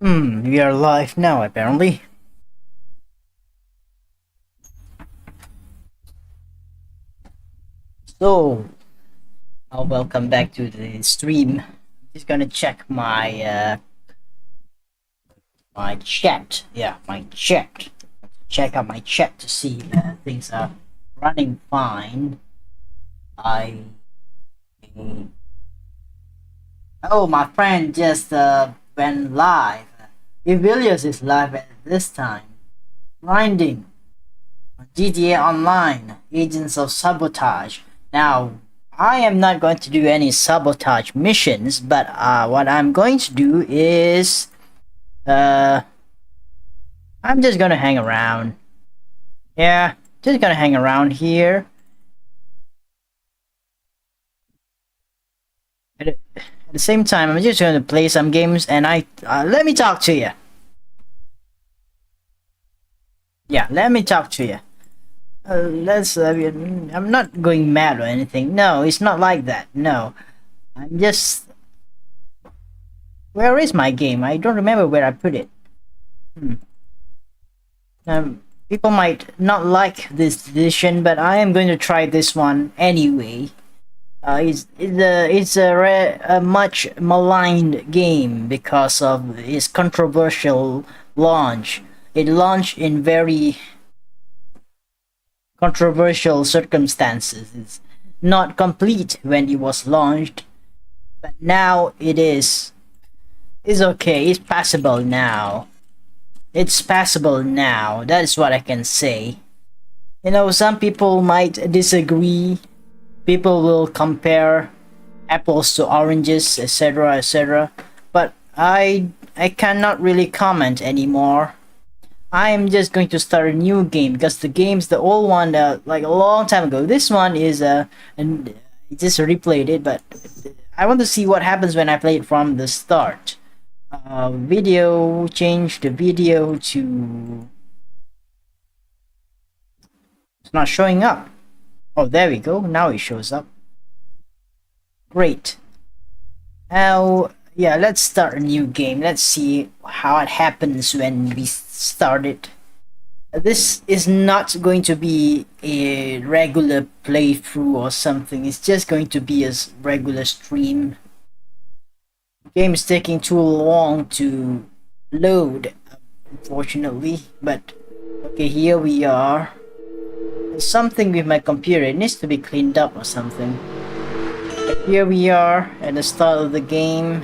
We are live now apparently. So, welcome back to the stream. Just gonna check my chat. Yeah, my chat. Check out my chat to see that things are running fine. I Oh, my friend just went live. Evilius is live at this time. Grinding. GTA Online, Agents of Sabotage. Now, I am not going to do any sabotage missions, but what I'm going to do is, uh, I'm just gonna hang around. Yeah, just gonna hang around here. At the same time, I'm just gonna play some games, and let me talk to you. Yeah, let me talk to you. I'm not going mad or anything. No, it's not like that. No, I'm just. Where is my game? I don't remember where I put it. Hmm. People might not like this edition, but I am going to try this one anyway. It's a much maligned game because of its controversial launch. It launched in very controversial circumstances. It's not complete when it was launched, but now it is. It's okay. It's passable now. It's passable now. That is what I can say. Some people might disagree. People will compare apples to oranges, etc., etc. But I cannot really comment anymore. I am just going to start a new game because the old one, like a long time ago. This one is and I just replayed it, but I want to see what happens when I play it from the start. Video, change the video to. It's not showing up. Oh, there we go. Now it shows up. Great. Now, yeah, let's start a new game. Let's see how it happens when we start it. This is not going to be a regular playthrough or something. It's just going to be a regular stream. Game is taking too long to load, unfortunately. But okay, here we are. There's something with my computer. It needs to be cleaned up or something. But here we are at the start of the game.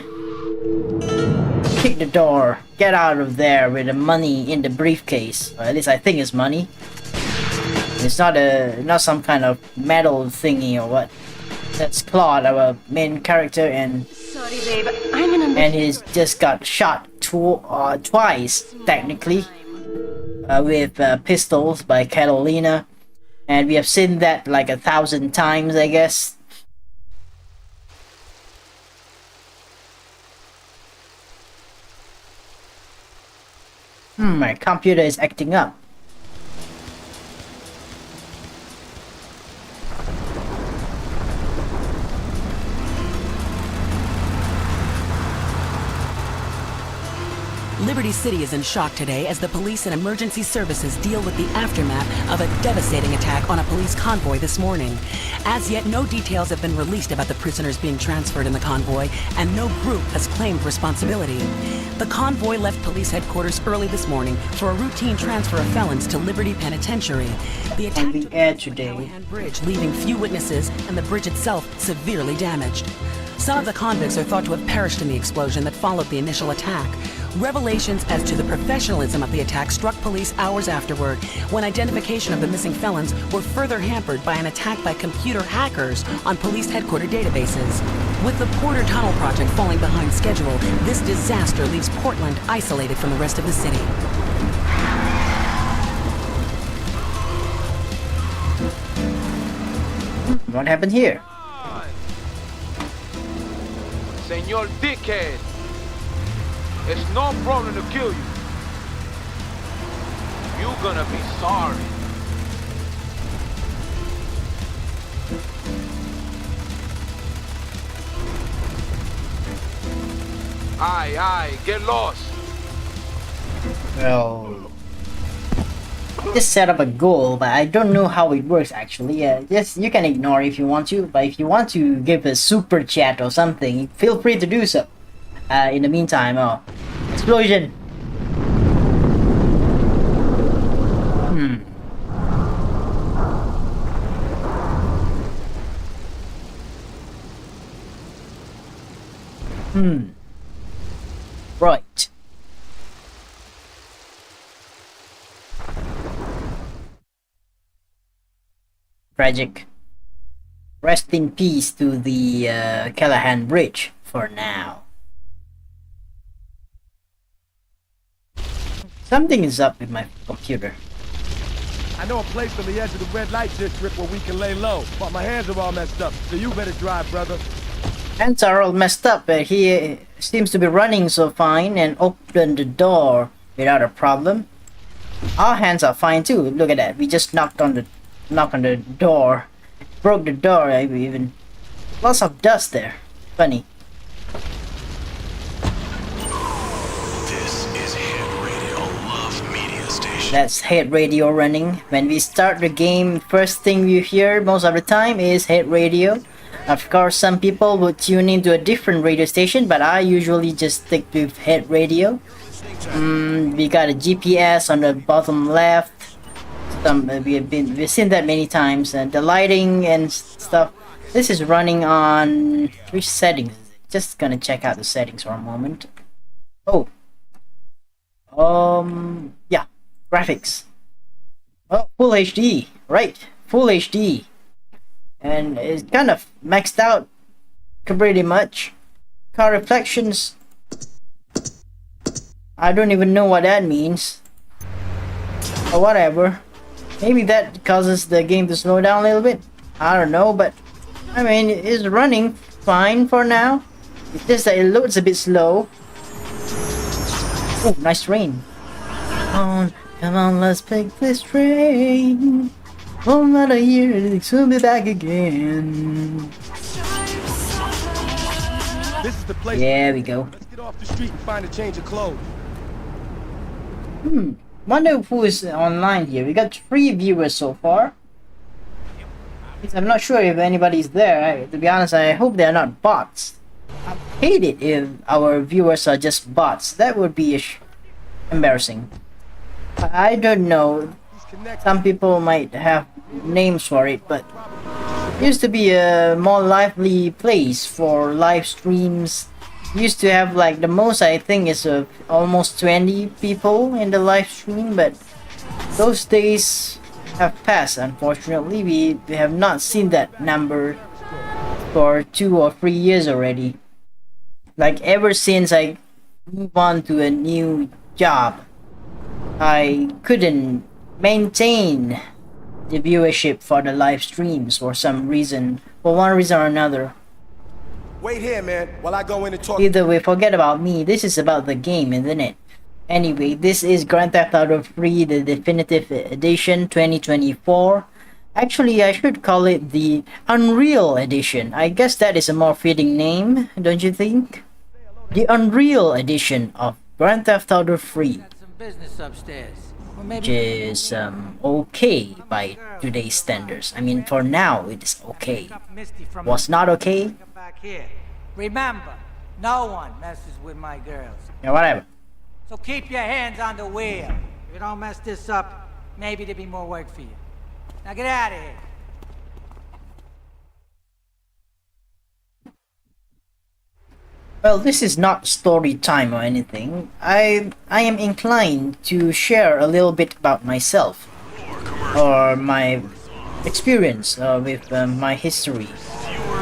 Kick the door. Get out of there with the money in the briefcase. Or at least I think it's money. It's not some kind of metal thingy or what. That's Claude, our main character, and sorry, babe. I'm in a and he's just got shot twice technically with pistols by Catalina, and we have seen that like 1,000 times, I guess. My computer is acting up. Liberty City is in shock today as the police and emergency services deal with the aftermath of a devastating attack on a police convoy this morning. As yet, no details have been released about the prisoners being transferred in the convoy, and no group has claimed responsibility. The convoy left police headquarters early this morning for a routine transfer of felons to Liberty Penitentiary. The attack took place on the Callahan Bridge, leaving few witnesses and the bridge itself severely damaged. Some of the convicts are thought to have perished in the explosion that followed the initial attack. Revelations as to the professionalism of the attack struck police hours afterward, when identification of the missing felons were further hampered by an attack by computer hackers on police headquarters databases. With the Porter Tunnel project falling behind schedule, this disaster leaves Portland isolated from the rest of the city. What happened here? Senor Dickhead, it's no problem to kill you. You're gonna be sorry. Aye, get lost. Well, just set up a goal, but I don't know how it works actually. Just you can ignore if you want to, but if you want to give a super chat or something, feel free to do so. In the meantime, oh, explosion. Right. Tragic. Rest in peace to the Callahan Bridge for now. Something is up with my computer. I know a place on the edge of the red light district where we can lay low, but my hands are all messed up, so you better drive, brother. Hands are all messed up, but he seems to be running so fine and opened the door without a problem. Our hands are fine too. Look at that. We just knocked on the door. Broke the door even. Lots of dust there. Funny. This is Hit Radio Love Media Station. That's Hit Radio running. When we start the game, first thing you hear most of the time is Hit Radio. Of course, some people would tune into a different radio station, but I usually just stick with Hit Radio. We got a GPS on the bottom left. We've seen that many times, and the lighting and stuff. This is running on which settings? Just gonna check out the settings for a moment. Oh, yeah, graphics. Oh, full HD, right? Full HD. And it's kind of maxed out pretty much. Car reflections, I don't even know what that means, or whatever. Maybe that causes the game to slow down a little bit, I don't know, but I mean it's running fine for now. It's just that it loads a bit slow. Oh, nice rain. Come on, let's pick this train. Oh, not a year, we'll be back again. This is the place. There we go. Let's get off the street and find a change of clothes. Wonder who is online here. We got 3 viewers so far. I'm not sure if anybody's there. To be honest, I hope they're not bots. I hate it if our viewers are just bots. That would be embarrassing. I don't know. Some people might have names for it, but it used to be a more lively place for live streams. Used to have like the most, I think, is almost 20 people in the live stream, but those days have passed. Unfortunately, we have not seen that number for 2 or 3 years already. Like ever since I moved on to a new job, I couldn't maintain the viewership for the live streams for some reason, for one reason or another. Wait here, man, while I go in and talk. Either way, forget about me. This is about the game, isn't it? Anyway, this is Grand Theft Auto 3, the Definitive Edition 2024. Actually, I should call it the Unreal Edition. I guess that is a more fitting name, don't you think? The Unreal Edition of Grand Theft Auto 3. Business upstairs. Or Which maybe is okay by today's standards. I mean, for now it is okay. Misty from Was not okay? back here. Remember, no one messes with my girls. Yeah, whatever. So keep your hands on the wheel. If you don't mess this up, maybe there'll be more work for you. Now get out of here. Well, this is not story time or anything. I am inclined to share a little bit about myself, or my experience with my history.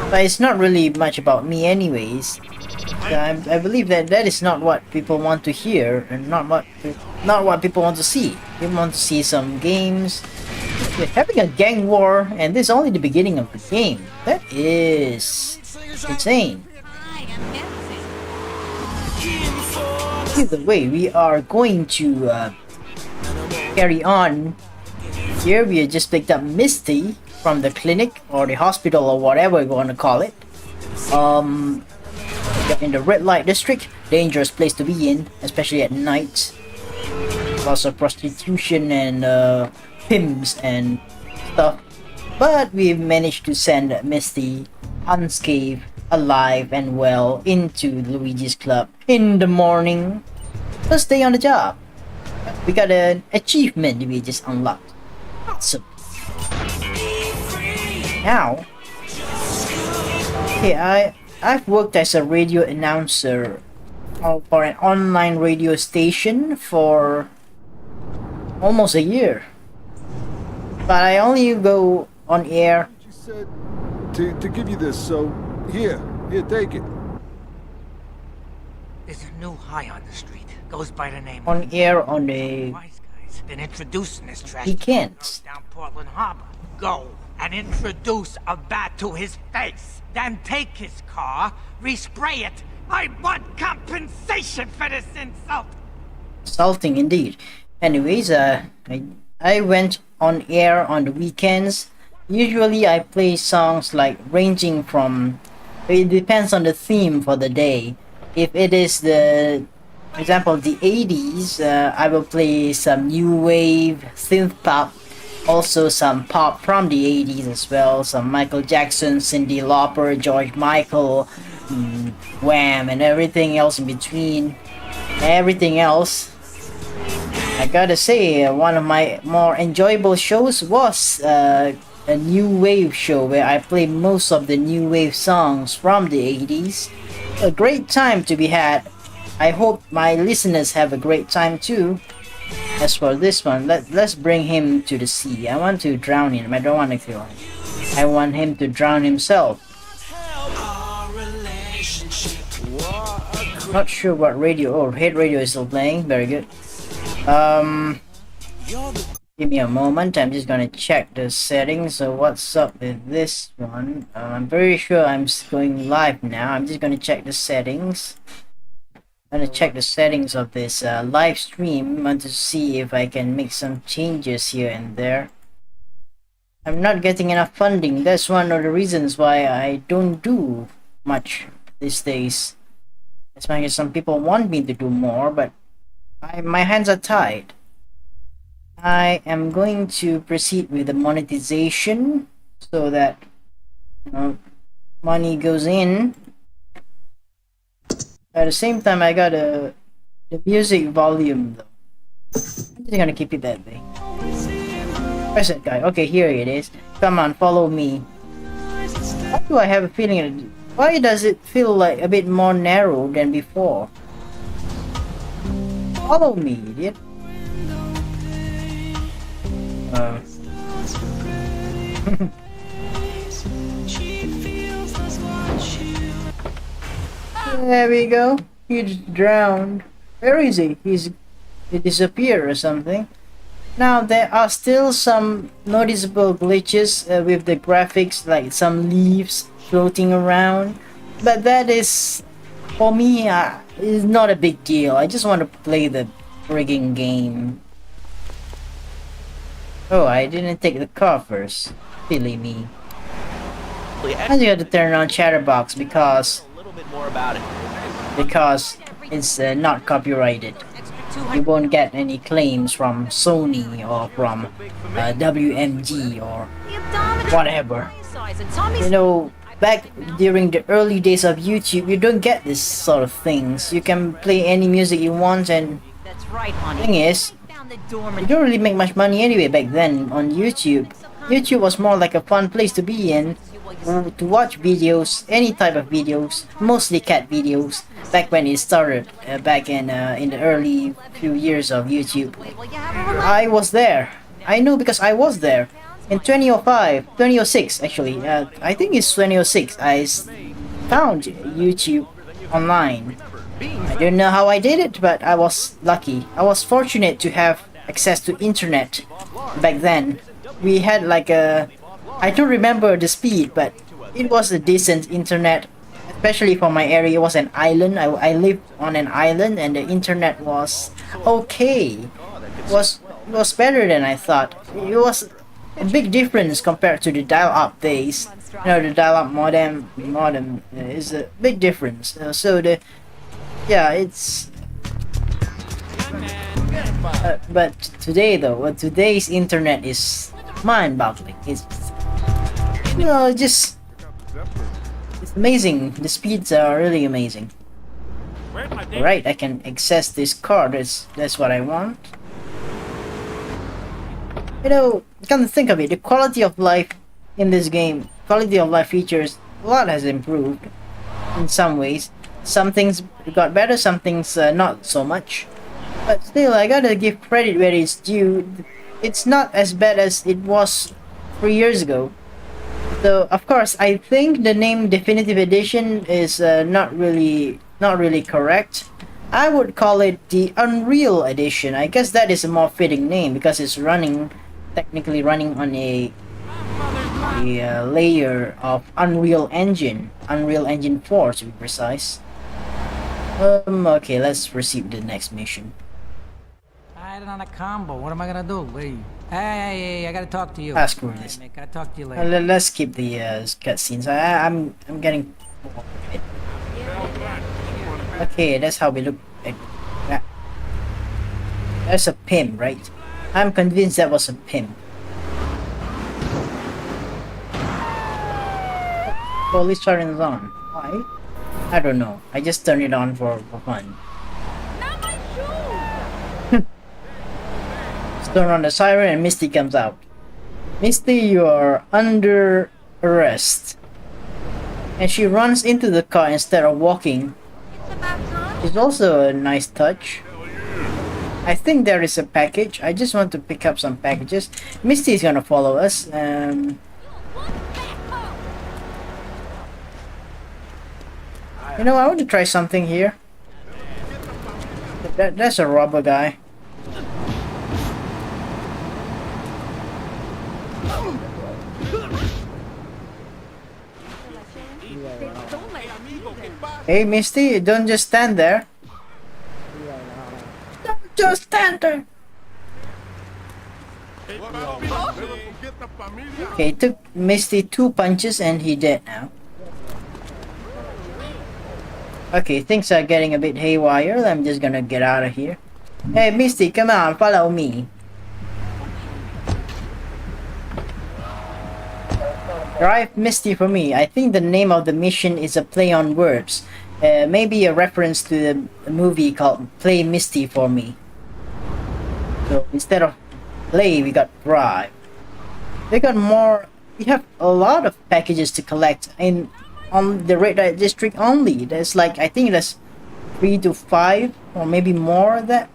But it's not really much about me anyways. I believe that is not what people want to hear, and not what people want to see. They want to see some games. We're having a gang war, and this is only the beginning of the game. That is insane. Either way, we are going to carry on. Here we have just picked up Misty from the clinic or the hospital or whatever you want to call it. In the red light district, dangerous place to be in, especially at night. lots of prostitution and pimps and stuff. But we managed to send Misty unscathed, alive and well into Luigi's club in the morning. First day on the job. We got an achievement we just unlocked. Awesome. Now, okay, I've worked as a radio announcer for an online radio station for almost a year. But I only go on air. You said to give you this, so here, take it. There's a new high on the street. Goes by the name On air on the Wise Guys. Been introducing this trash weekends. down Portland Harbor. Go and introduce a bat to his face. Then take his car, respray it. I want compensation for this insult. Insulting indeed. Anyways, I went on air on the weekends. Usually I play songs like ranging from, it depends on the theme for the day. If it is the, for example, the 80s, I will play some new wave, synth pop, also some pop from the 80s as well, some Michael Jackson, Cyndi Lauper, George Michael, Wham, and everything else in between. Everything else, I gotta say, one of my more enjoyable shows was a new wave show where I played most of the new wave songs from the 80s. A great time to be had. I hope my listeners have a great time too. As for this one, let's bring him to the sea. I want to drown him. I don't want to kill him. I want him to drown himself. Not sure what radio. Oh, Head Radio is still playing. Very good. Give me a moment. I'm just gonna check the settings. So what's up with this one? I'm very sure I'm going live now. I'm just gonna check the settings. I'm gonna check the settings of this live stream. I want to see if I can make some changes here and there. I'm not getting enough funding. That's one of the reasons why I don't do much these days. It's because some people want me to do more, but my hands are tied. I am going to proceed with the monetization so that money goes in. At the same time, I got the music volume though. I'm just gonna keep it that way. Where's that guy? Okay, here it is. Come on, follow me. Why do I have a feeling? Why does it feel like a bit more narrow than before? Follow me, idiot. There we go. He just drowned. Where is he? He disappeared or something. Now there are still some noticeable glitches with the graphics, like some leaves floating around. But that is, for me, is not a big deal. I just want to play the frigging game. Oh, I didn't take the car first. Silly me. I just got to turn on Chatterbox because it's not copyrighted. You won't get any claims from Sony or from WMG or whatever. You know, back during the early days of YouTube, you don't get this sort of things. You can play any music you want, and the thing is, you don't really make much money anyway back then on YouTube. YouTube was more like a fun place to be in, to watch videos, any type of videos, mostly cat videos, back when it started, back in the early few years of YouTube. I was there. I know because I was there. In 2006 actually, I think it's 2006, I found YouTube online. I don't know how I did it, but I was lucky. I was fortunate to have access to internet back then. We had like I don't remember the speed, but it was a decent internet, especially for my area. It was an island. I lived on an island, and the internet was okay. It was better than I thought. It was a big difference compared to the dial-up days. You know, the dial-up modem is a big difference. So yeah, it's But today though, today's internet is mind-boggling. It's just it's amazing. The speeds are really amazing. Right, I can access this car. That's what I want. You know, come to think of it, the quality of life in this game, quality of life features, a lot has improved in some ways. Some things got better, some things not so much. But still, I gotta give credit where it's due. It's not as bad as it was 3 years ago. So, of course, I think the name Definitive Edition is not really correct. I would call it the Unreal Edition. I guess that is a more fitting name because it's technically running on a layer of Unreal Engine 4 to be precise. Okay, let's proceed to the next mission. I had it on a combo. What am I gonna do? Wait. Hey, I gotta talk to you. Screw this. I gotta talk to you later. Let's skip the cutscenes. I'm getting. Okay, that's how we look at that. That's a pimp, right? I'm convinced that was a pimp. Police siren on. Why? I don't know. I just turned it on for fun. Not my shoes! Just turn on the siren and Misty comes out. Misty, you are under arrest. And she runs into the car instead of walking. It's about time. It's also a nice touch. I think there is a package. I just want to pick up some packages. Misty is gonna follow us. You know, I want to try something here. That's a robber guy. Hey, Misty, don't just stand there. Don't just stand there. Okay, it took Misty 2 punches and he dead now. Okay, things are getting a bit haywire. I'm just gonna get out of here. Hey, Misty, come on, follow me. Drive Misty for me. I think the name of the mission is a play on words. Maybe a reference to the movie called Play Misty for Me. So instead of play, we got drive. They got more. We have a lot of packages to collect on the red light district only. There's like, I think there's 3 to 5 or maybe more that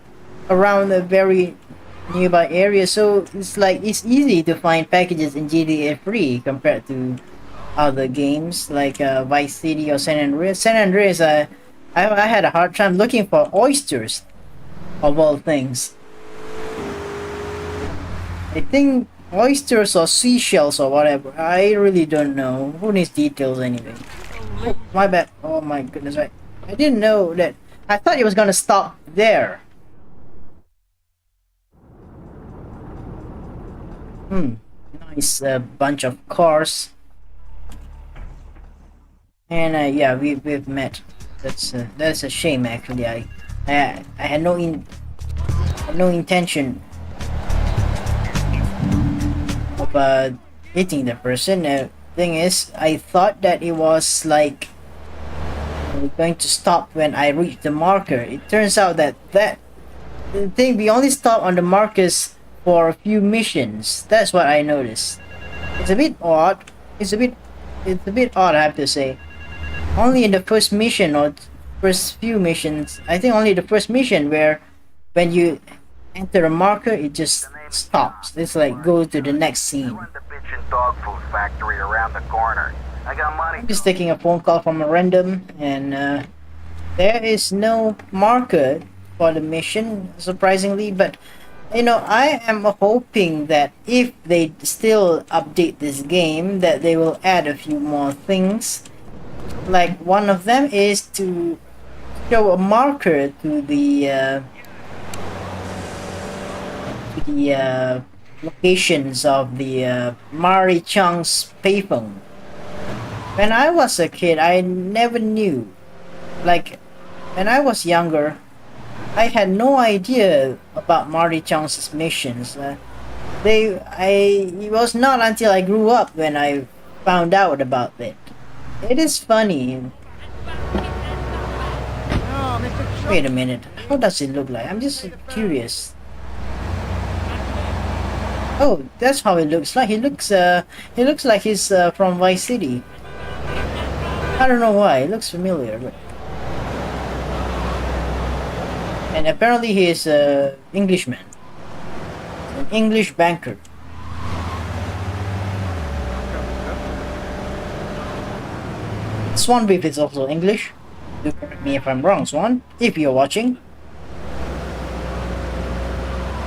around the very nearby area. So it's like it's easy to find packages in GTA 3 compared to other games like Vice City or San Andreas. San Andreas, I had a hard time looking for oysters of all things. I think oysters or seashells or whatever. I really don't know. Who needs details anyway? Oh, my bad. Oh my goodness, I didn't know that. I thought it was gonna stop there. Nice bunch of cars. And yeah, we've met. That's a shame actually. I had no intention of hitting the person. Thing is, I thought that it was like going to stop when I reached the marker. It turns out that the thing, we only stop on the markers for a few missions. That's what I noticed. It's a bit odd. It's a bit odd, I have to say. Only in the first mission or first few missions. I think only the first mission where when you enter a marker, it just stops. It's like go to the next scene. Dog food factory around the corner. I got money. I'm just taking a phone call from a random, and there is no marker for the mission, surprisingly. But you know, I am hoping that if they still update this game, that they will add a few more things. Like one of them is to show a marker to the locations of the Mari Chung's payphone. When I was a kid, I never knew. Like, when I was younger, I had no idea about Marty Chong's missions. It was not until I grew up when I found out about it. It is funny. Wait a minute. How does it look like? I'm just curious. Oh, that's how it looks like. He looks like he's from Vice City. I don't know why. It looks familiar, but... And apparently he is an Englishman. An English banker. Swan Beef is also English. Do correct me if I'm wrong, Swan, if you're watching.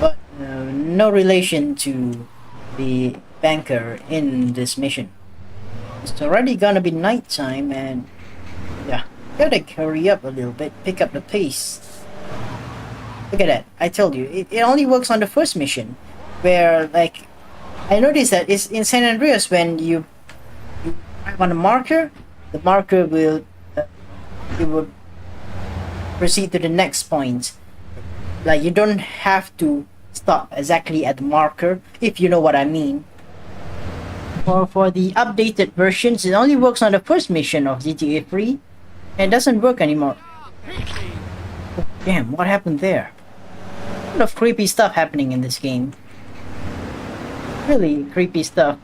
But no relation to the banker in this mission. It's already gonna be nighttime, and yeah, gotta hurry up a little bit, pick up the pace. Look at that, I told you, it only works on the first mission, where, like, I noticed that it's in San Andreas. When you have on a marker, the marker will it will proceed to the next point. Like, you don't have to stop exactly at the marker, if you know what I mean. Or for the updated versions, it only works on the first mission of GTA 3, and it doesn't work anymore. Oh, damn, what happened there? A lot of creepy stuff happening in this game. Really creepy stuff.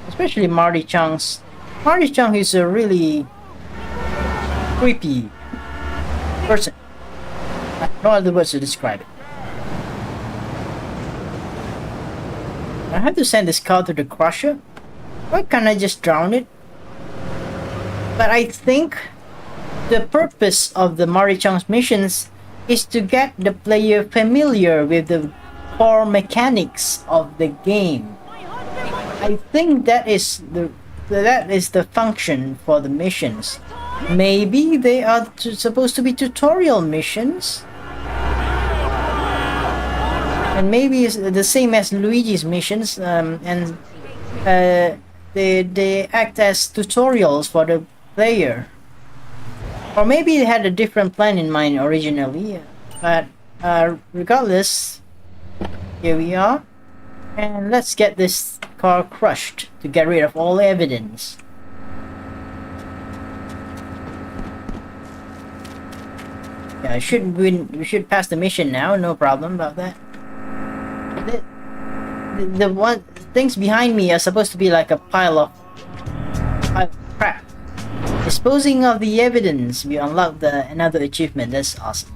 Especially Marty Chong's. Marty Chong is a really creepy person. No other words to describe it. I have to send this car to the crusher. Why can't I just drown it? But I think the purpose of the Marty Chong's missions is to get the player familiar with the core mechanics of the game. I think that is the function for the missions. Maybe they are supposed to be tutorial missions, and maybe it's the same as Luigi's missions, and they act as tutorials for the player. Or maybe they had a different plan in mind originally, but regardless, here we are, and let's get this car crushed to get rid of all evidence. Yeah, we should pass the mission now, no problem about that. The one things behind me are supposed to be like a pile of crap. Disposing of the evidence, we unlocked another achievement. That's awesome.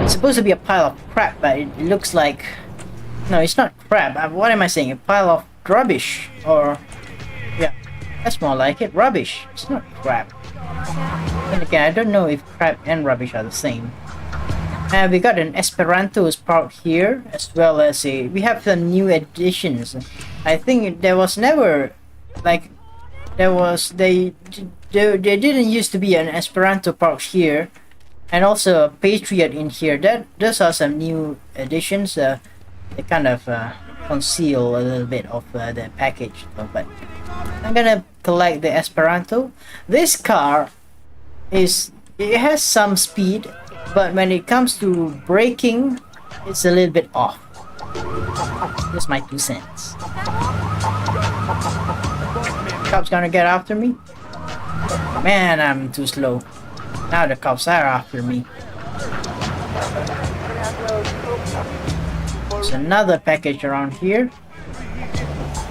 It's supposed to be a pile of crap, but it looks like... No, it's not crap. What am I saying? A pile of rubbish. Or... yeah, that's more like it. Rubbish. It's not crap. And again, I don't know if crap and rubbish are the same. We got an Esperanto part here, as well as we have some new additions. I think there was never... like... There didn't used to be an Esperanto part here, and also a Patriot in here. Those are some new additions. They kind of conceal a little bit of the package, but I'm gonna collect the Esperanto. This car it has some speed, but when it comes to braking, it's a little bit off. Just my 2 cents. Cops gonna get after me? Man, I'm too slow. Now the cops are after me. There's another package around here,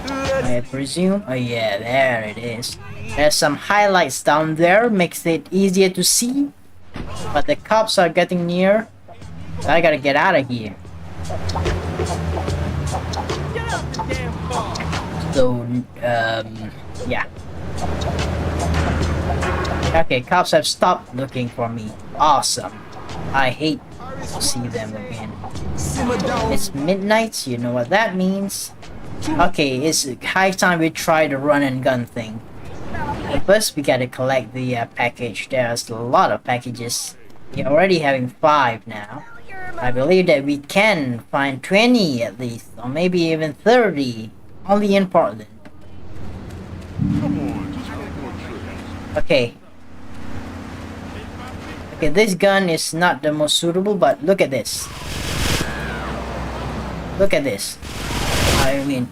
I presume. Oh yeah, there it is. There's some highlights down there, makes it easier to see. But the cops are getting near, so I gotta get out of here. So, yeah. Okay, cops have stopped looking for me. Awesome. I hate to see them again. It's midnight, you know what that means. Okay, it's high time we try the run and gun thing. But first, we gotta collect the package. There's a lot of packages. We're already having 5 now. I believe that we can find 20 at least, or maybe even 30. Only in Portland. Okay. Okay, this gun is not the most suitable, but look at this. Look at this. I mean,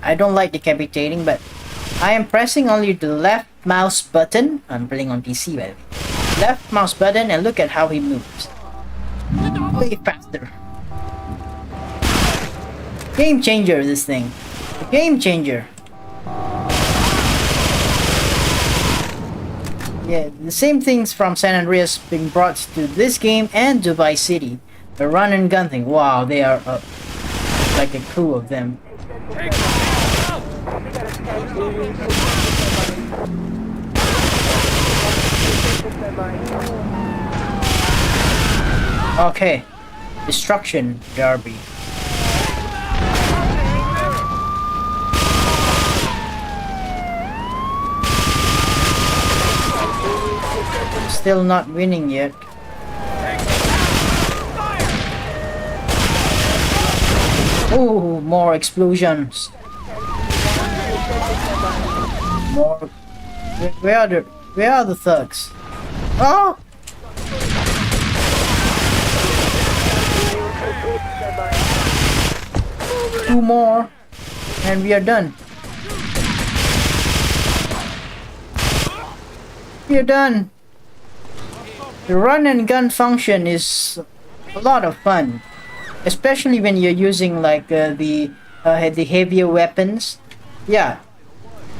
I don't like decapitating, but I am pressing only the left mouse button. I'm playing on PC, by the way. Left mouse button, and look at how he moves. Way faster. Game changer, this thing. Game changer. Yeah, the same things from San Andreas being brought to this game and Dubai City. The run and gun thing. Wow, they are like a crew of them. Okay, Destruction Derby. Still not winning yet. Oh, more explosions. More. Where are the thugs? Oh! Two more, and we are done. We are done. The run and gun function is a lot of fun, especially when you're using like the heavier weapons. Yeah,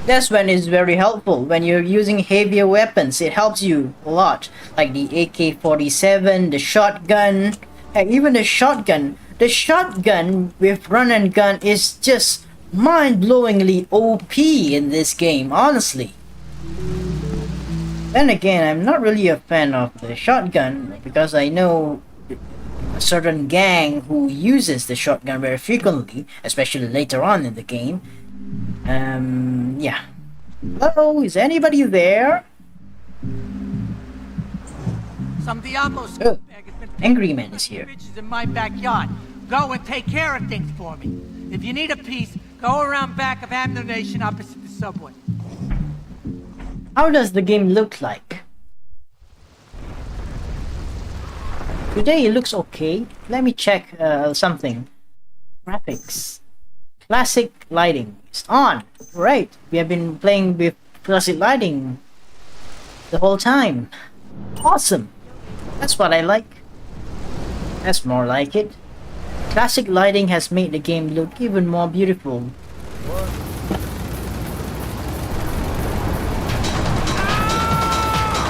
that's when it's very helpful. When you're using heavier weapons, it helps you a lot, like the AK-47, the shotgun, and even the shotgun. The shotgun with run and gun is just mind-blowingly OP in this game, honestly. Then again, I'm not really a fan of the shotgun because I know a certain gang who uses the shotgun very frequently, especially later on in the game. Yeah. Hello, is anybody there? Some Diablo Oh, scumbag has been Angry Man is here. bitches in my backyard. Go and take care of things for me. If you need a piece, go around back of Ammunition opposite the subway. How does the game look like? Today it looks okay. Let me check something. Graphics. Classic lighting is on. Right, we have been playing with classic lighting the whole time. Awesome. That's what I like. That's more like it. Classic lighting has made the game look even more beautiful.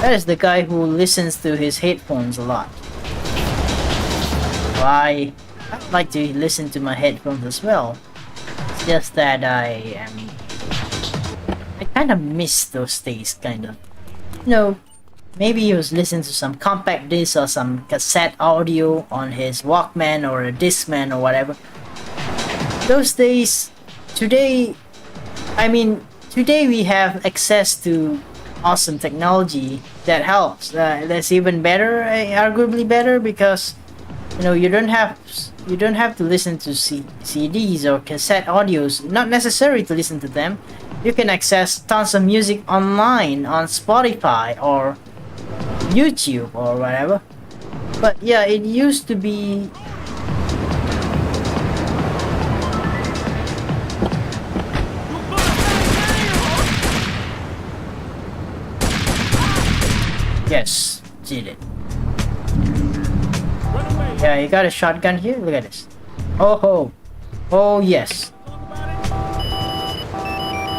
That is the guy who listens to his headphones a lot. I'd like to listen to my headphones as well. It's just that I kind of miss those days, kind of. You know, maybe he was listening to some compact disc or some cassette audio on his Walkman or a Discman or whatever. Those days, today we have access to awesome technology that helps. That's even better, arguably better, because you know you don't have to listen to CDs or cassette audios. Not necessary to listen to them. You can access tons of music online on Spotify or YouTube or whatever. But yeah, it used to be yes, did it. Yeah, you got a shotgun here? Look at this. Oh ho. Oh yes.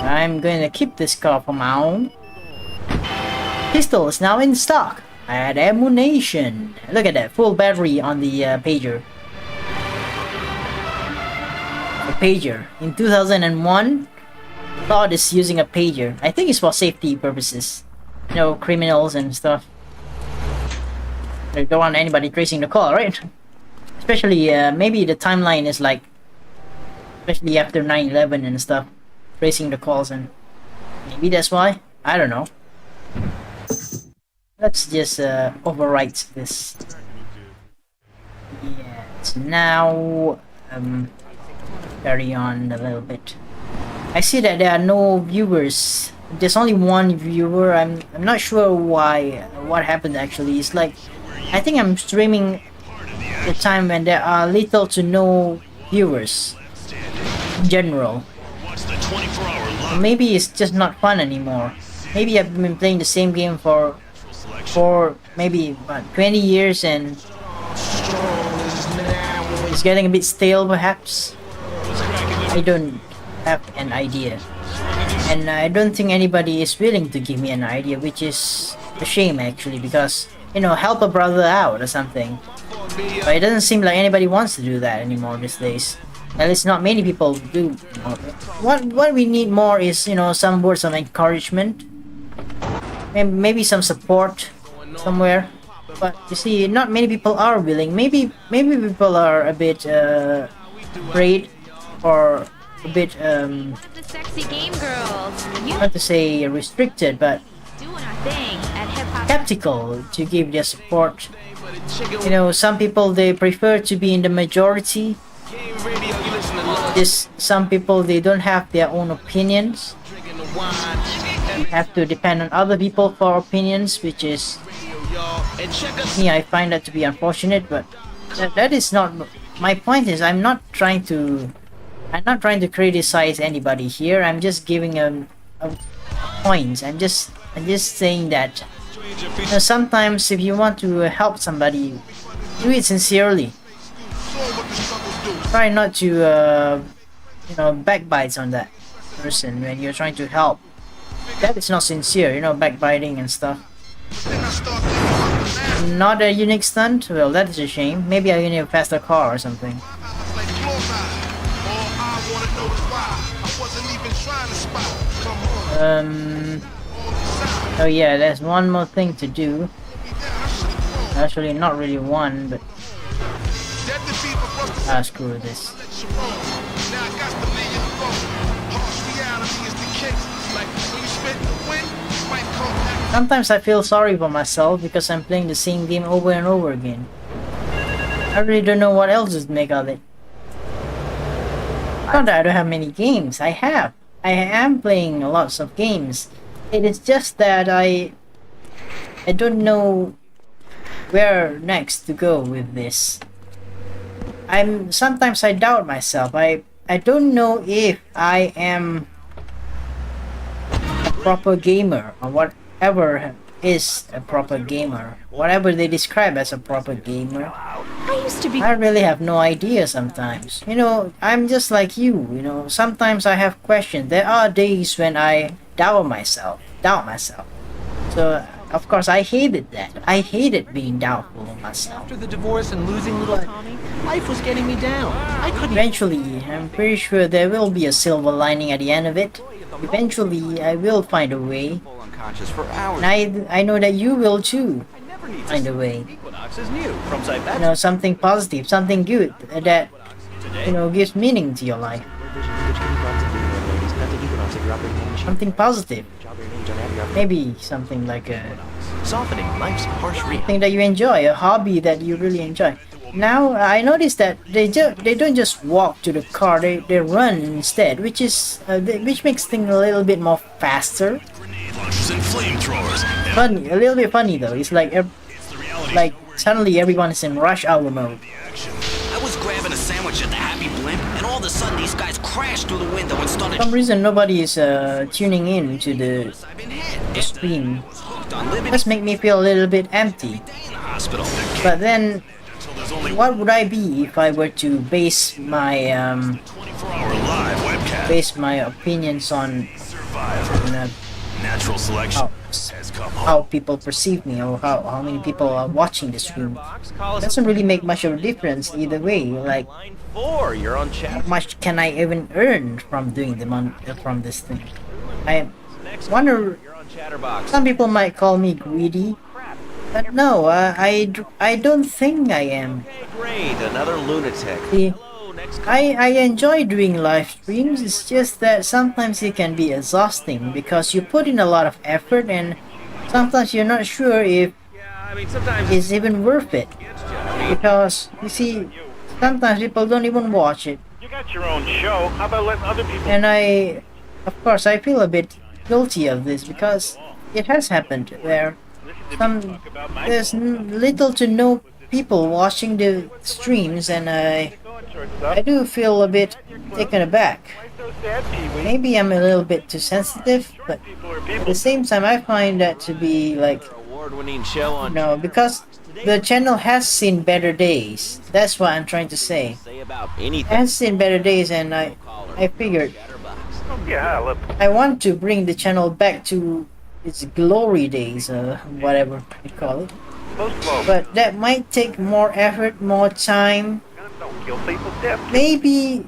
I'm going to keep this car for my own. Pistol is now in stock. Add ammunition. Look at that, full battery on the pager. A pager. In 2001, thought is using a pager. I think it's for safety purposes. You know, criminals and stuff. They don't want anybody tracing the call, right? Especially, maybe the timeline is like, especially after 9/11 and stuff, tracing the calls, and maybe that's why. I don't know. Let's just overwrite this. Yes, now carry on a little bit. I see that there are no viewers. There's only one viewer. I'm not sure why. What happened actually? It's like I think I'm streaming the time when there are little to no viewers in general. Watch the 24-hour So live maybe it's just not fun anymore. Maybe I've been playing the same game for maybe what, 20 years and it's getting a bit stale perhaps. I don't have an idea. And I don't think anybody is willing to give me an idea, which is a shame actually, because, you know, help a brother out or something. But it doesn't seem like anybody wants to do that anymore these days. At least not many people do. What we need more is, you know, some words of encouragement. Maybe some support somewhere. But you see, not many people are willing. Maybe people are a bit afraid or a bit The sexy game girls. You not to say restricted, but doing our thing at hip hop. skeptical to give their support. You know, some people they prefer to be in the majority. Just some people they don't have their own opinions. You have to depend on other people for opinions, which is me. I find that to be unfortunate, but that is not my point. Is I'm not trying to criticize anybody here. I'm just giving a point. I'm just saying that, you know, sometimes if you want to help somebody, do it sincerely. Try not to you know, backbite on that person when you're trying to help. That is not sincere, you know, backbiting and stuff. Not a unique stunt? Well, that is a shame. Maybe I need a faster car or something. Oh yeah, there's one more thing to do. Actually, not really one, but screw this. Sometimes I feel sorry for myself because I'm playing the same game over and over again. I really don't know what else to make of it. Not that I don't have many games. I am playing lots of games. It is just that I don't know where next to go with this. Sometimes I doubt myself. I don't know if I am a proper gamer or whatever is a proper gamer. Whatever they describe as a proper gamer. I really have no idea sometimes. You know, I'm just like you, you know, sometimes I have questions. There are days when I doubt myself. So, of course, I hated that. I hated being doubtful of myself. After the divorce and losing little Tommy, life was getting me down. I couldn't. Eventually, I'm pretty sure there will be a silver lining at the end of it. Eventually, I will find a way. Unconscious for hours. And I know that you will too. Find a way. Equinox is new. From site You know, something positive, something good that, you know, gives meaning to your life. Something positive. Maybe something like a softening life's harsh reality. thing that you enjoy, a hobby that you really enjoy. Now I noticed that they don't just walk to the car; they run instead, which makes things a little bit more faster. Funny, a little bit funny though. It's like suddenly everyone is in rush hour mode. I was grabbing a sandwich at the Happy Blimp, and all of a sudden these guys crashed through the window and started. For some reason, nobody is tuning in to the stream. Just make me feel a little bit empty. But then, what would I be if I were to base my opinions on natural selection how people perceive me or how many people are watching the stream? Doesn't really make much of a difference either way. Like, how much can I even earn from doing from this thing? I wonder. Some people might call me greedy, but no, I don't think I am. Great, another lunatic. See, I enjoy doing live streams. It's just that sometimes it can be exhausting because you put in a lot of effort and sometimes you're not sure if it's even worth it. Because you see, sometimes people don't even watch it. You got your own show. How about letting other people? And of course, I feel a bit guilty of this because it has happened where there's little to no people watching the streams, and I do feel a bit taken aback. Maybe I'm a little bit too sensitive, but at the same time, I find that to be like, no, because the channel has seen better days. That's what I'm trying to say. It has seen better days, and I figured I want to bring the channel back to its glory days, whatever you call it. But that might take more effort, more time. Maybe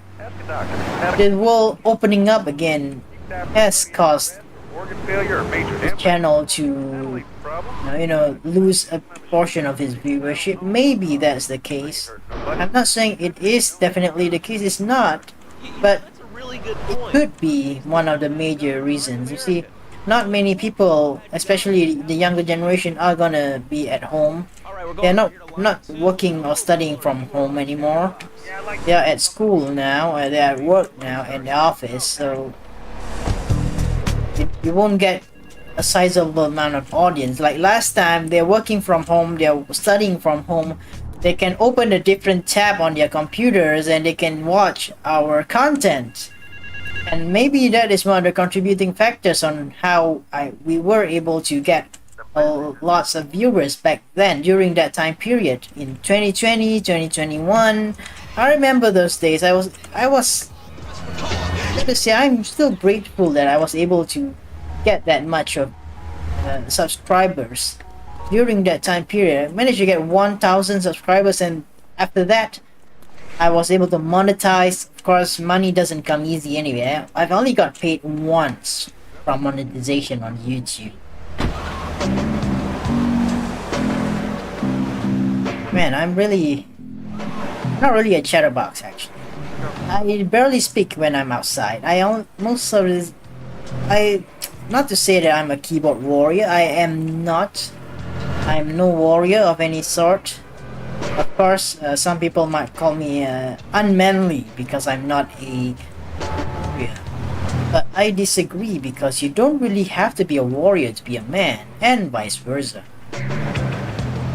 the world opening up again has caused the channel to, lose a portion of his viewership. Maybe that's the case. I'm not saying it is definitely the case. It's not, but it could be one of the major reasons. You see, not many people, especially the younger generation, are gonna be at home. They're not working or studying from home anymore. They're at school now, or they're at work now, in the office, so you won't get a sizable amount of audience. Like last time, they're working from home, they're studying from home, they can open a different tab on their computers and they can watch our content. And maybe that is one of the contributing factors on how we were able to get lots of viewers back then, during that time period in 2020, 2021. I remember those days. I was let us say, I'm still grateful that I was able to get that much of subscribers during that time period. I managed to get 1,000 subscribers, and after that I was able to monetize. Of course, money doesn't come easy anyway. I've only got paid once from monetization on YouTube. Man, I'm not really a chatterbox actually. I barely speak when I'm outside. Not to say that I'm a keyboard warrior. I am not. I'm no warrior of any sort. Of course, some people might call me unmanly because I'm not a warrior. But I disagree, because you don't really have to be a warrior to be a man, and vice versa.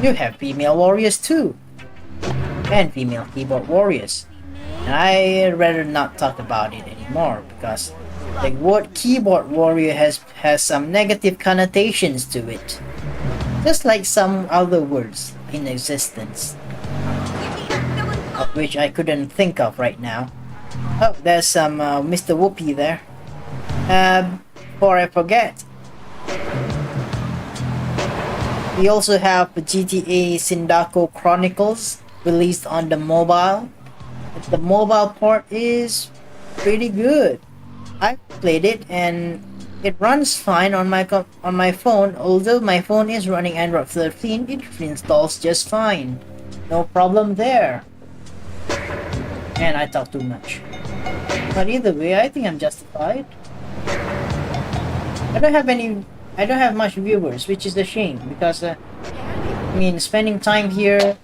You have female warriors too, and female keyboard warriors. And I'd rather not talk about it anymore, because the word keyboard warrior has some negative connotations to it, just like some other words in existence, of which I couldn't think of right now. Oh, there's some Mr. Whoopi there. Before I forget, we also have the GTA Sindako Chronicles released on the mobile. The mobile port is pretty good. I played it and it runs fine on my phone. Although my phone is running Android 13, it installs just fine. No problem there. And I talk too much. But either way, I think I'm justified. I don't have much viewers, which is a shame, because spending time here.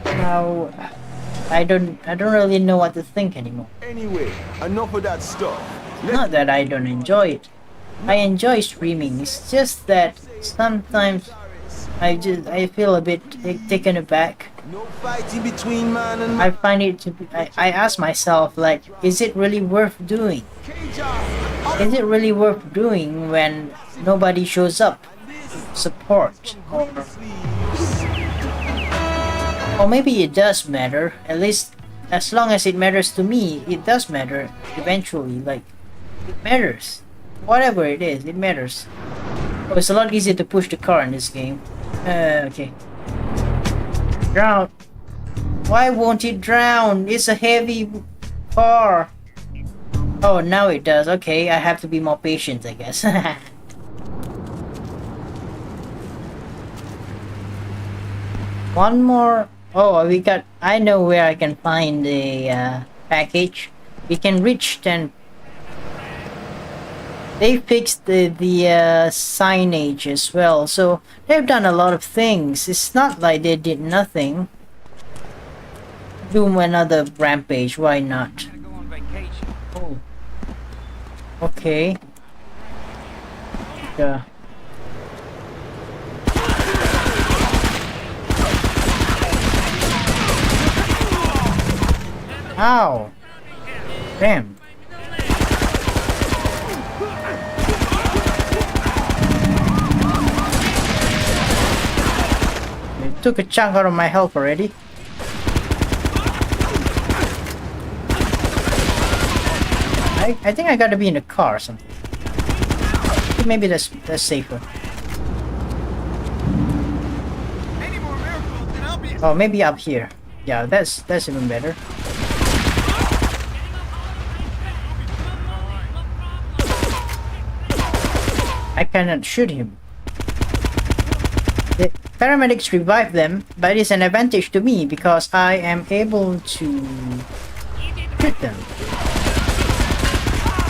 Now, I don't really know what to think anymore. Anyway, enough of that stuff. Not that I don't enjoy it. I enjoy streaming. It's just that sometimes I feel a bit taken aback. No fighting between man and I find it to be. I ask myself, like, is it really worth doing? Is it really worth doing when nobody shows up to support? Or maybe it does matter. At least, as long as it matters to me, it does matter eventually. Like, it matters. Whatever it is, it matters. Oh, it's a lot easier to push the car in this game. Okay. Drown. Why won't it drown? It's a heavy car. Oh, now it does. Okay, I have to be more patient, I guess. One more. Oh, I know where I can find the package. We can reach 10. They fixed the signage as well, so they've done a lot of things. It's not like they did nothing. Do another rampage, why not? Oh. Okay. Ow! Damn. It took a chunk out of my health already. I think I gotta be in a car or something. Maybe that's safer. Oh, maybe up here. Yeah, that's even better. I cannot shoot him. The paramedics revive them, but it's an advantage to me because I am able to shoot them.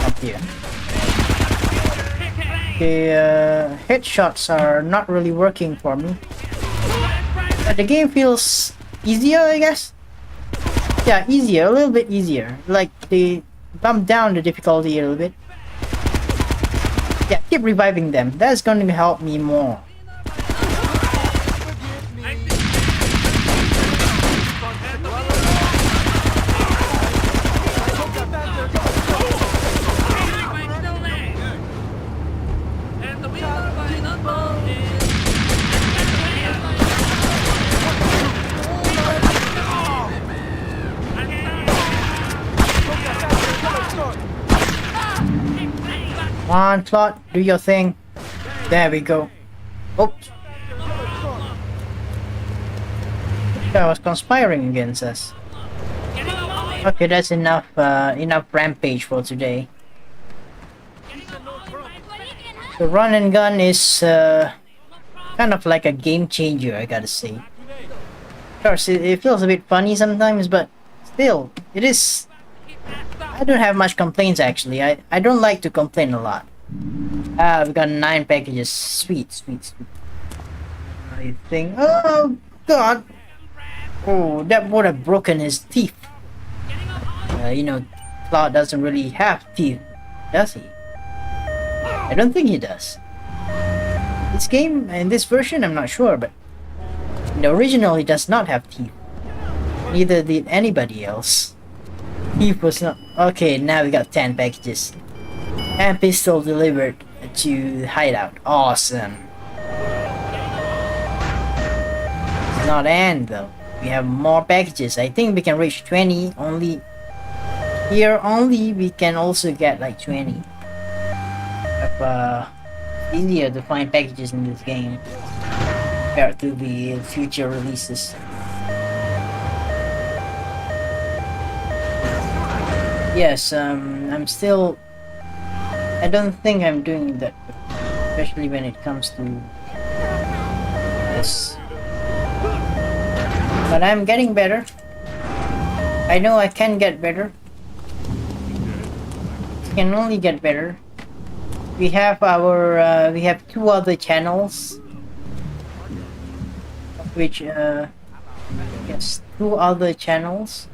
Up here. The headshots are not really working for me. But the game feels easier, I guess. Yeah, easier, a little bit easier. Like they bump down the difficulty a little bit. Yeah, keep reviving them. That's going to help me more. Come on, plot, do your thing. There we go. Oops. I was conspiring against us. Okay, that's enough. Enough rampage for today. The run and gun is kind of like a game changer, I gotta say. Of course, it feels a bit funny sometimes, but still, it is. I don't have much complaints actually. I don't like to complain a lot. We've got 9 packages. Sweet, sweet, sweet. I think. Oh God! Oh, that would have broken his teeth. You know, Cloud doesn't really have teeth, does he? I don't think he does. This game and this version, I'm not sure, but in the original, he does not have teeth. Neither did anybody else. He was not. Okay, now we got 10 packages. And pistol delivered to the hideout. Awesome. It's not end though. We have more packages. I think we can reach 20 only. Here only we can also get like 20. Easier to find packages in this game compared to the future releases. Yes, I'm still. I don't think I'm doing that, especially when it comes to this. But I'm getting better. I know I can get better. I can only get better. We have our. We have 2 other channels, which yes, 2 other channels.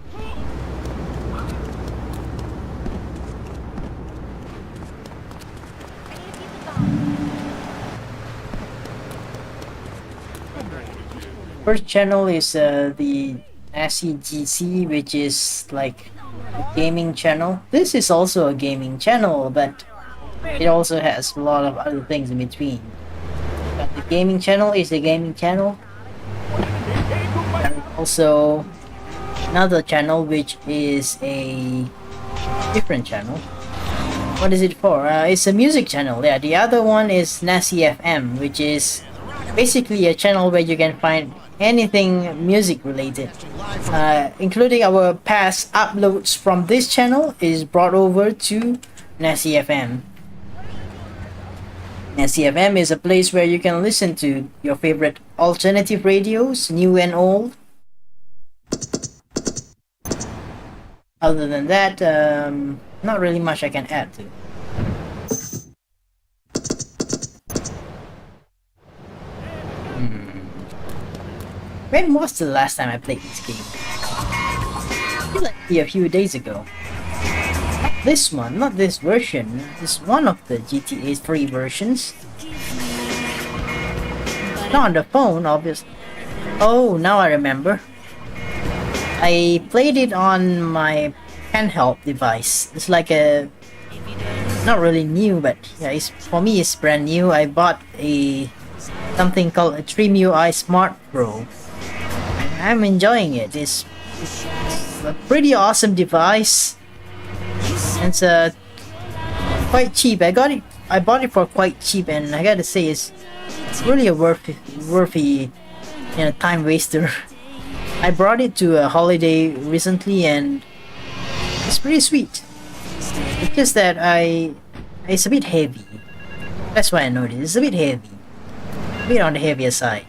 First channel is the Nassyy GC, which is like a gaming channel. This is also a gaming channel, but it also has a lot of other things in between. But the gaming channel is a gaming channel. And also another channel which is a different channel. What is it for? It's a music channel. Yeah, the other one is Nassyy FM, which is basically a channel where you can find anything music related, including our past uploads from this channel is brought over to Nassyy FM. Nassyy FM is a place where you can listen to your favorite alternative radios, new and old. Other than that, not really much I can add to. When was the last time I played this game? I feel like a few days ago. This one, not this version. This one of the GTA 3 versions. Not on the phone, obviously. Oh, now I remember. I played it on my handheld device. It's like a... not really new, but yeah, for me it's brand new. I bought something called a Dream UI Smart Pro. I'm enjoying it. It's a pretty awesome device. It's quite cheap. I bought it for quite cheap, and I gotta say it's really a worthy time waster. I brought it to a holiday recently, and it's pretty sweet. It's just that it's a bit heavy. That's why I noticed it's a bit heavy, a bit on the heavier side.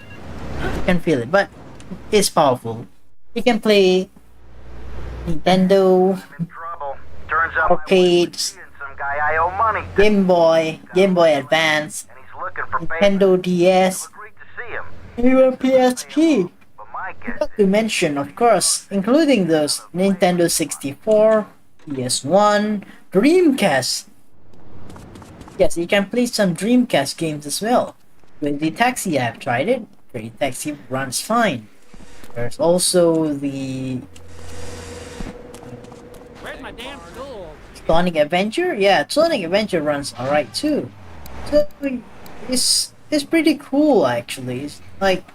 You can feel it, but it's powerful. You can play Nintendo, arcades, Game Boy Advance, Nintendo DS, even PSP. Not to mention, of course, including those Nintendo 64, PS1, Dreamcast. Yes, you can play some Dreamcast games as well. With the Taxi, I've tried it. The Taxi runs fine. There's also the Sonic Adventure. Yeah, Sonic Adventure runs alright too. So it's pretty cool actually. It's like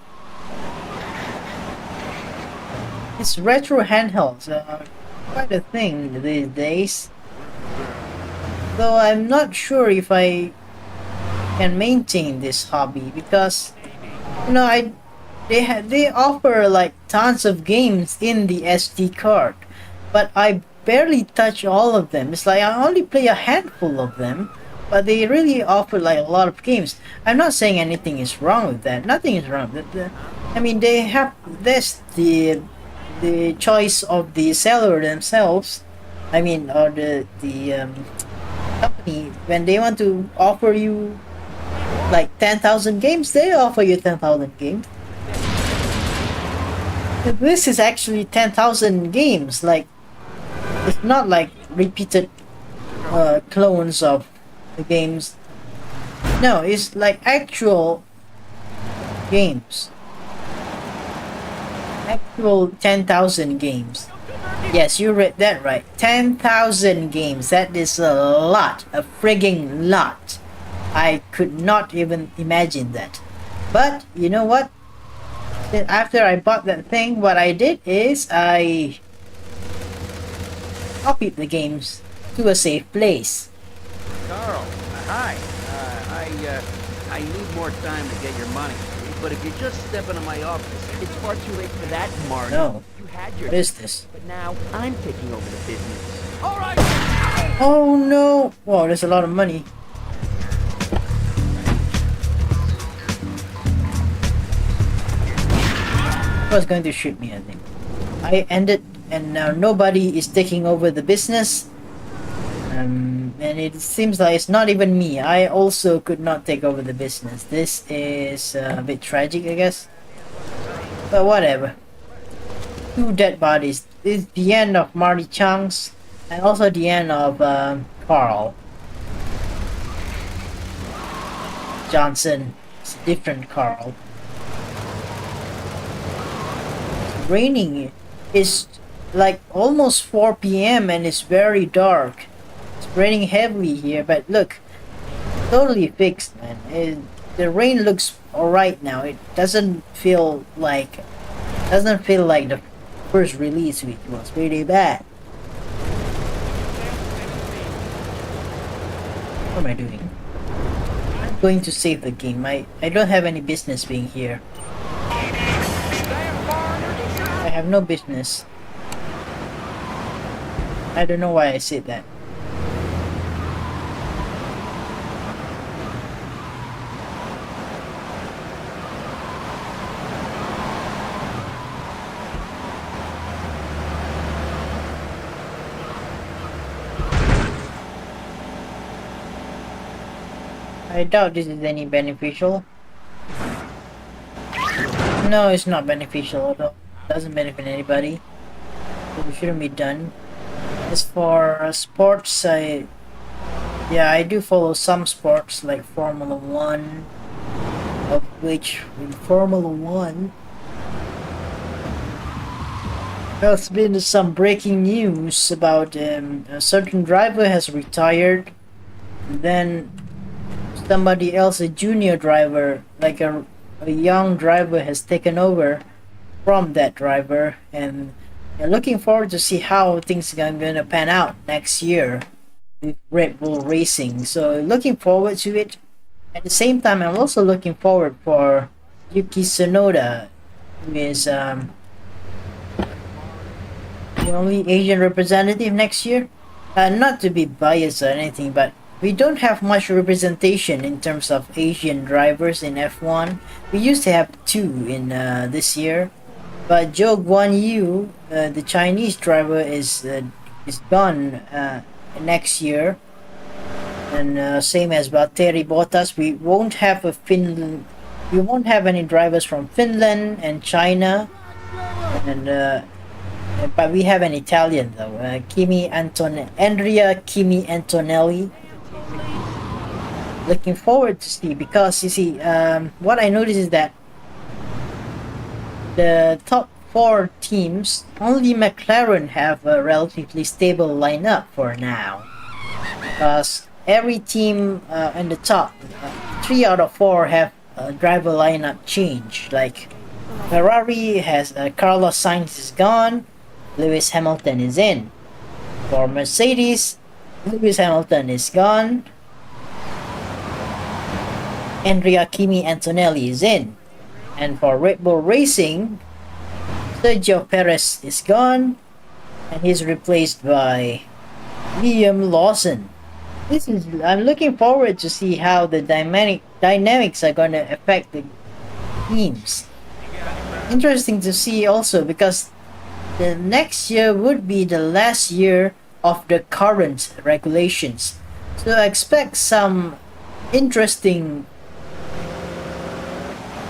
it's retro handhelds. Quite a thing these days. Though I'm not sure if I can maintain this hobby because they offer like tons of games in the SD card, but I barely touch all of them. It's like I only play a handful of them, but they really offer like a lot of games. I'm not saying anything is wrong with that. Nothing is wrong with that. I mean, that's the choice of the seller themselves. I mean, or the company, when they want to offer you like 10,000 games, they offer you 10,000 games. This is actually 10,000 games. Like, it's not like repeated clones of the games. No, it's like actual games. Actual 10,000 games. Yes, you read that right. 10,000 games. That is a lot. A frigging lot. I could not even imagine that. But, you know what? After I bought that thing, what I did is I copied the games to a safe place. Carl, hi. I need more time to get your money. But if you just step into my office, it's far too late for that, Marty. No. You had your... What is this? But now I'm taking over the business. All right. Oh no! Wow, there's a lot of money. He was going to shoot me, I think. I ended, and now nobody is taking over the business. And it seems like it's not even me. I also could not take over the business. This is a bit tragic, I guess. But whatever. 2 dead bodies. This is the end of Marty Chung's, and also the end of Carl Johnson. It's a different Carl. It's raining. It's like almost 4 p.m. and it's very dark. It's raining heavily here, but look, totally fixed, man. The rain looks alright now. It doesn't feel like the first release week was really bad. What am I doing? I'm going to save the game. I don't have any business being here. I have no business. I don't know why I said that. I doubt this is any beneficial. No, it's not beneficial at all. Doesn't benefit anybody. So it shouldn't be done. As for sports, I do follow some sports like Formula One, of which in Formula One there's been some breaking news about a certain driver has retired. Then somebody else, a junior driver, like a young driver, has taken over from that driver, and looking forward to see how things are gonna pan out next year with Red Bull Racing. So looking forward to it. At the same time, I'm also looking forward for Yuki Tsunoda, who is the only Asian representative next year. Not to be biased or anything, but we don't have much representation in terms of Asian drivers in F1. We used to have two in this year, but Zhou Guanyu, the Chinese driver, is gone next year, and same as Valtteri Bottas. We won't have any drivers from Finland and China, and but we have an Italian though, Andrea Kimi Antonelli. Looking forward to see, because you see, what I noticed is that the top four teams, only McLaren have a relatively stable lineup for now, because every team in the top, 3 out of 4 have a driver lineup change. Like Ferrari has Carlos Sainz is gone, Lewis Hamilton is in. For Mercedes, Lewis Hamilton is gone, Andrea Kimi Antonelli is in. And for Red Bull Racing, Sergio Perez is gone, and he's replaced by Liam Lawson. I'm looking forward to see how the dynamics are going to affect the teams. Interesting to see also, because the next year would be the last year of the current regulations. So I expect some interesting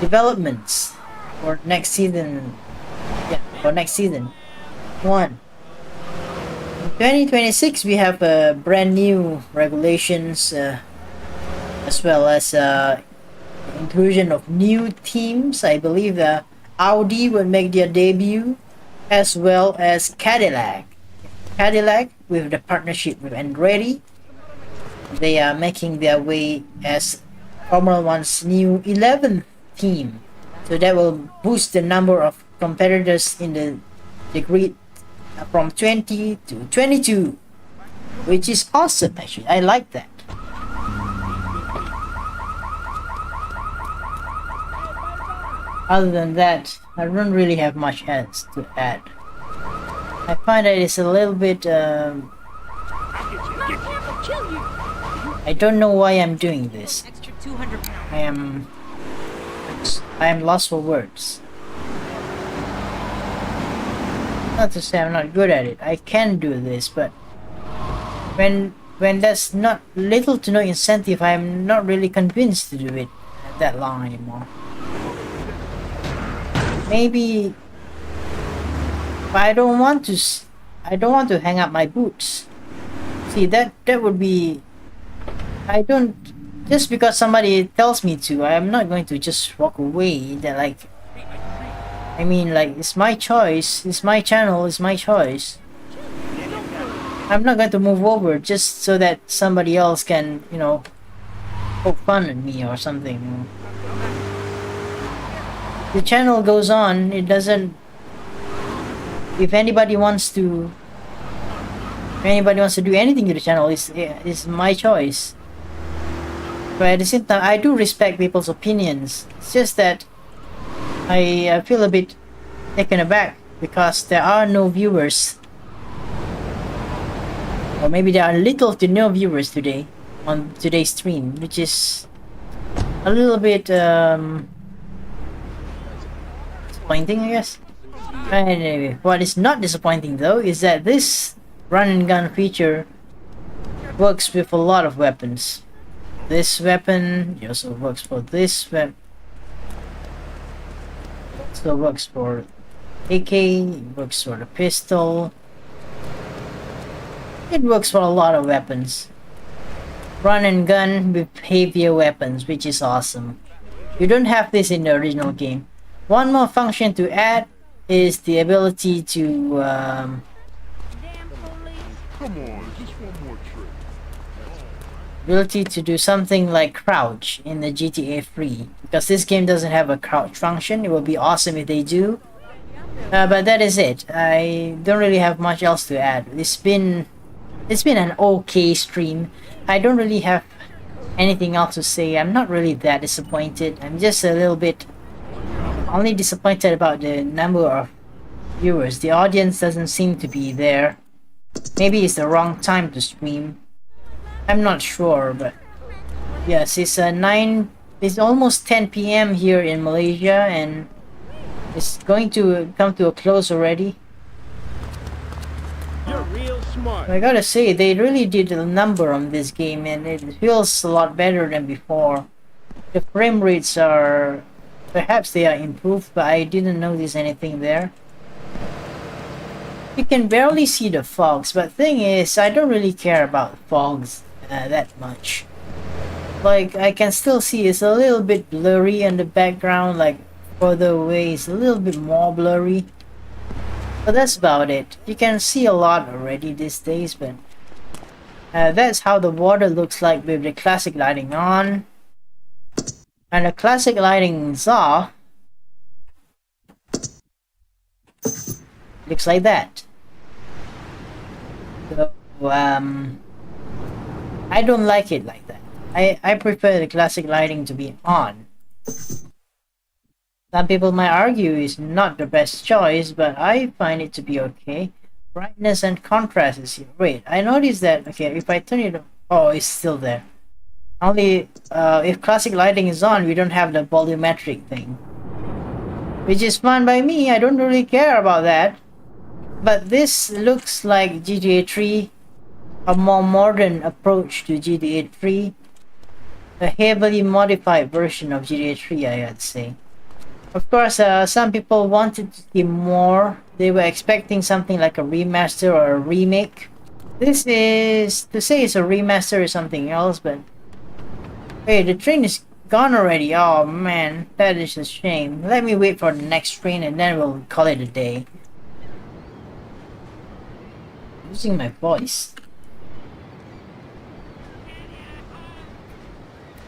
developments for next season. Yeah, for next season. In 2026 we have brand new regulations, as well as inclusion of new teams. I believe Audi will make their debut, as well as Cadillac. Cadillac, with the partnership with Andretti, they are making their way as Formula One's new 11th team. So that will boost the number of competitors in the grid from 20 to 22, which is awesome actually. I like that. Other than that, I don't really have much else to add. I find that it's a little bit I don't know why I'm doing this. I am lost for words. Not to say I'm not good at it. I can do this, but when there's not little to no incentive, I'm not really convinced to do it that long anymore. Maybe I don't want to hang up my boots. See, that would be, I don't, just because somebody tells me to, I'm not going to just walk away. That, like, I mean, like, it's my choice, it's my channel, it's my choice. I'm not going to move over just so that somebody else can, you know, poke fun at me or something. The channel goes on. It doesn't. If anybody wants to do anything to the channel, it's my choice. But at the same time, I do respect people's opinions. It's just that I feel a bit taken aback because there are no viewers, or maybe there are little to no viewers today on today's stream, which is a little bit disappointing, I guess. Anyway, what is not disappointing though is that this run and gun feature works with a lot of weapons. This weapon, it also works for this weapon. Also works for AK, it works for the pistol. It works for a lot of weapons. Run and gun with heavier weapons, which is awesome. You don't have this in the original game. One more function to add is the ability to do something like crouch in the GTA 3. Because this game doesn't have a crouch function. It would be awesome if they do. But that is it. I don't really have much else to add. It's been an okay stream. I don't really have anything else to say. I'm not really that disappointed. I'm just a little bit only disappointed about the number of viewers. The audience doesn't seem to be there. Maybe it's the wrong time to stream. I'm not sure, but yes, it's it's almost 10 p.m. here in Malaysia, and it's going to come to a close already. You're real smart. I gotta say, they really did a number on this game, and it feels a lot better than before. The frame rates are... perhaps they are improved, but I didn't notice anything there. You can barely see the fogs, but thing is, I don't really care about fogs that much. Like, I can still see it's a little bit blurry in the background, like further away it's a little bit more blurry. But that's about it. You can see a lot already these days, but that's how the water looks like with the classic lighting on. And the classic lighting is off. Looks like that. So, I don't like it like that. I prefer the classic lighting to be on. Some people might argue it's not the best choice, but I find it to be okay. Brightness and contrast is here. Wait, I noticed that, okay, if I turn it on, oh, it's still there. Only, if classic lighting is on, we don't have the volumetric thing. Which is fine by me, I don't really care about that. But this looks like GTA 3, a more modern approach to GTA 3. A heavily modified version of GTA 3, I would say. Of course, some people wanted to see more. They were expecting something like a remaster or a remake. This is... to say it's a remaster is something else, but... hey, the train is gone already. Oh man, that is a shame. Let me wait for the next train and then we'll call it a day. Losing my voice.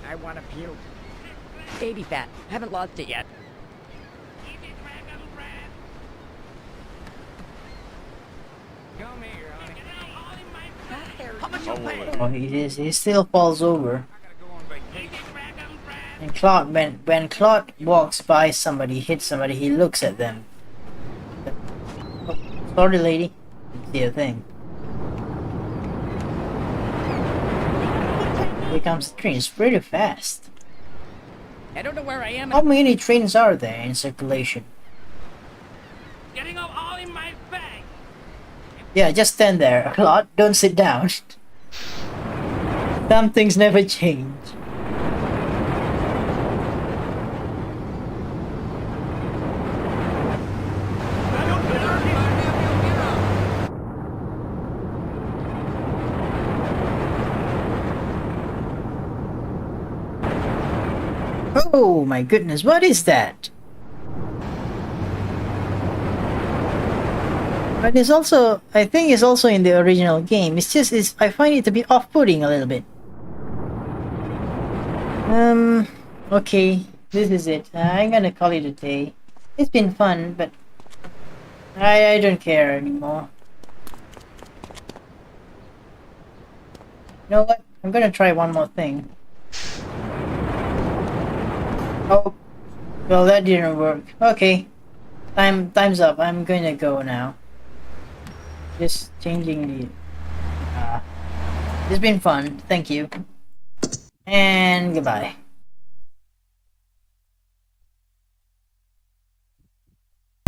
I want to puke. Baby fat. Haven't lost it yet. Oh, he still falls over. And Claude, when Claude walks by somebody, hits somebody, he looks at them. Oh, sorry, lady. It's the thing. Here comes the train. It's pretty fast. I don't know where I am. How many trains are there in circulation? Getting all in my bag. Yeah, just stand there, Claude. Don't sit down. Some things never change. Oh my goodness, what is that? But it's also, I think it's also in the original game. It's just, I find it to be off-putting a little bit. Okay, this is it. I'm gonna call it a day. It's been fun, but I don't care anymore. You know what? I'm gonna try one more thing. Oh, well that didn't work. Okay, time's up. I'm gonna go now. Just changing the... it's been fun. Thank you. And goodbye.